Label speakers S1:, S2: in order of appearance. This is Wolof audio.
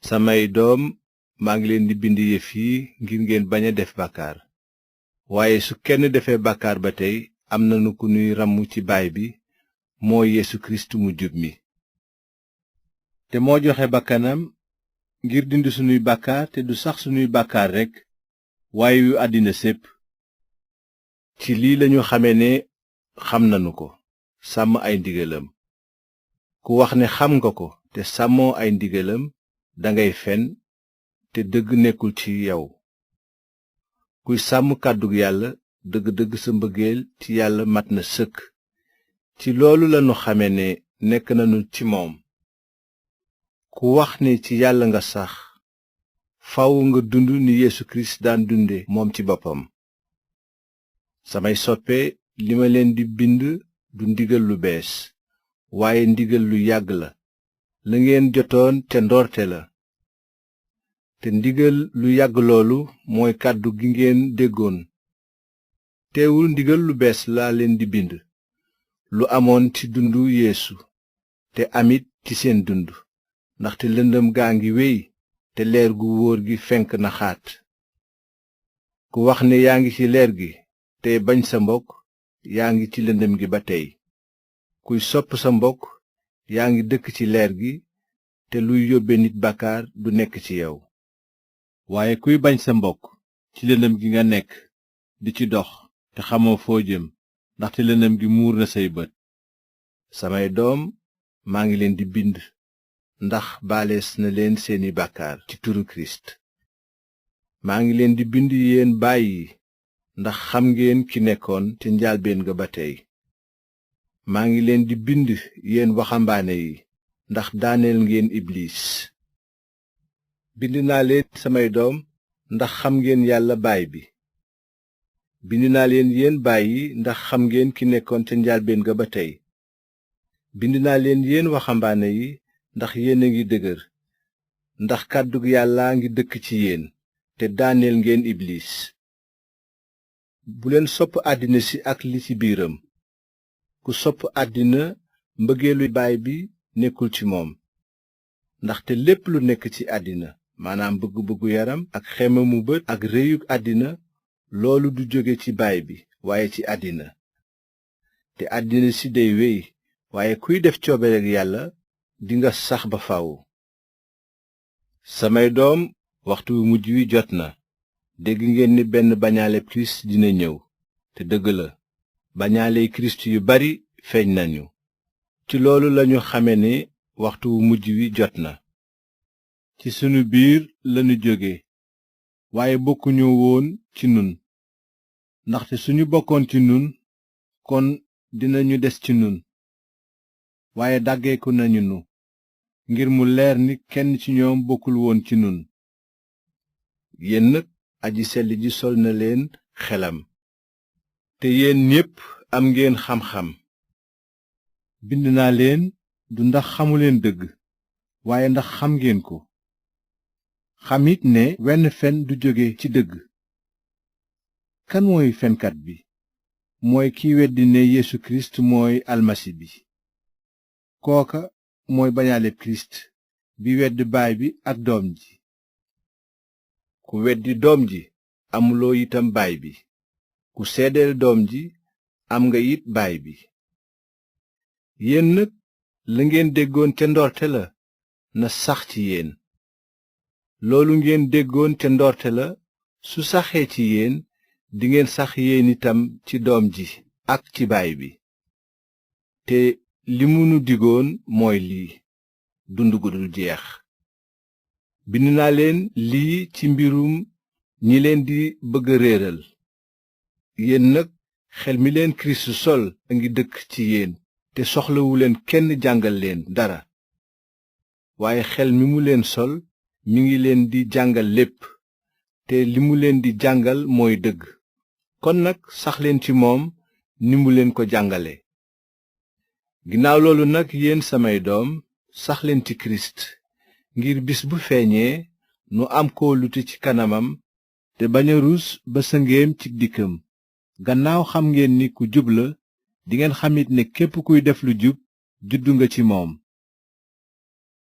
S1: samay doom maa ngi leen di bind yëf yi ngir ngeen bañ a def bàkkaar waaye su kenn defee bàkkaar ba tey am nanu ku nuy ràmmu ci baay bi mooy Yeesu Kirist mu jub mi te moo joxe bakkanam ngir dindi sunuy bàkkaar te du sax sunuy bàkkaar rekk waaye yu àddina sépp ci lii lañu xame ne xam nanu ko sàmm ay ndigalam ku wax ne xam nga ko te sàmmoo ay ndigalam dangay fen te dëgg nekkul ci yow kuy sàmm kàddug yàlla dëgg-dëgg sa mbëggeel ci yàlla mat na sëkk ci loolu lanu xame ne nekk nanu ci moom ku wax ne ci yàlla nga sax faw nga dund ni Yeesu Kirist daan dunde moom ci boppam samay soppe li ma leen di bind du ndigal lu bees waaye ndigal lu yàgg la ngeen jotoon te ndoorte la te ndigal lu yàgg loolu mooy kàddu gi ngeen déggoon teewul ndigal lu bees laa leen di bind lu amoon ci dundu Yeesu te amit ci seen dund ndaxte lëndëm gaa ngi wéy te leer gu wóor gi fenk na xaat ku wax ne yaa ngi ci leer gi te bañ sa mbokk yaa ngi ci lëndëm gi ba tey kuy sopp sa mbokk yaa ngi dëkk ci leer gi te luy yóbbe nit bàkkaar du nekk ci yow waaye kuy bañ sa mbokk ci lëndëm gi nga nekk di ci dox te xamoo foo jëm ndaxte lëndëm gi muur na say bët samay doom maa ngi leen di bind ndax baalees na leen seeni bàkkaar ci turu Kirist maa ngi leen di bind yéen baay yi ndax xam ngeen ki nekkoon ca njaalbeen ga ba tey maa ngi leen di bind yéen waxambaane yi ndax daaneel ngeen Ibliis bind naa leen samay doom ndax xam ngeen yàlla baay bi bind naa leen yéen baay yi ndax xam ngeen ki nekkoon ca njaalbeen ga ba tey bind naa leen yéen waxambaane yi ndax yéen a ngi dëgër ndax kàddug yàllaa ngi dëkk ci yéen te daaneel ngeen Ibliis bu leen sopp àddina si ak li ci biiram ku sopp àddina mbëggeelu baay bi nekkul ci moom ndaxte lépp lu nekk ci àddina maanaam bëgg-bëggu yaram ak xememu bët ak réyug àddina loolu du jóge ci baay bi waaye ci àddina te àddina si day wéy waaye kuy def coobareg yàlla dinga sax ba faw samay doom waxtu wu mujj wi jot na dégg ngeen ni benn bañaaleb Kirist dina ñëw te dëgg la bañaaley Kirist yu bari feeñ nañu ci loolu lañu xame ne waxtu wu mujj wi jot na ci sunu biir lanu jóge waaye bokkuñu woon ci nun ndaxte suñu bokkoon ci nun kon dinañu des ci nun waaye dàggeeku nañu nu ngir mu leer ni kenn ci ñoom bokkul woon ci nun yéen nag aji sell ji sol na leen xelam te yéen ñépp am ngeen xam-xam bind naa leen du ndax xamuleen dëgg waaye ndax xam ngeen ko xam it ne wenn fen du jóge ci dëgg kan mooy fenkat bi mooy kiy weddi ne Yeesu Kirist mooy almasi bi kooka mooy bañaaleb Kirist bi wedd baay bi ak doom ji ku weddi doom ji amuloo itam baay bi ku seedeel doom ji am nga it baay bi yéen nag la ngeen déggoon ca ndoorte la na sax ci yéen loolu ngeen déggoon ca ndoorte la su saxee ci yéen dingeen sax yéen itam ci doom ji ak ci baay bi te li mu nu digoon mooy lii dund gu dul jeex bind naa leen lii ci mbirum ñi leen di bëgg a réeral yéen nag xel mi leen Kirist sol a ngi dëkk ci yéen te soxlawuleen kenn jàngal leen dara waaye xel mi mu leen sol mi ngi leen di jàngal lépp te li mu leen di jàngal mooy dëgg kon nag saxleen ci moom ni mu leen ko jàngale ginnaaw loolu nag yéen samay doom saxleen ci Kirist ngir bis bu feeñee nu am kóolute ci kanamam te bañ a rus ba sëngeem ci dikkam gannaaw xam ngeen ni ku jub la dingeen xamit ne képp kuy def lu jub juddu nga ci moom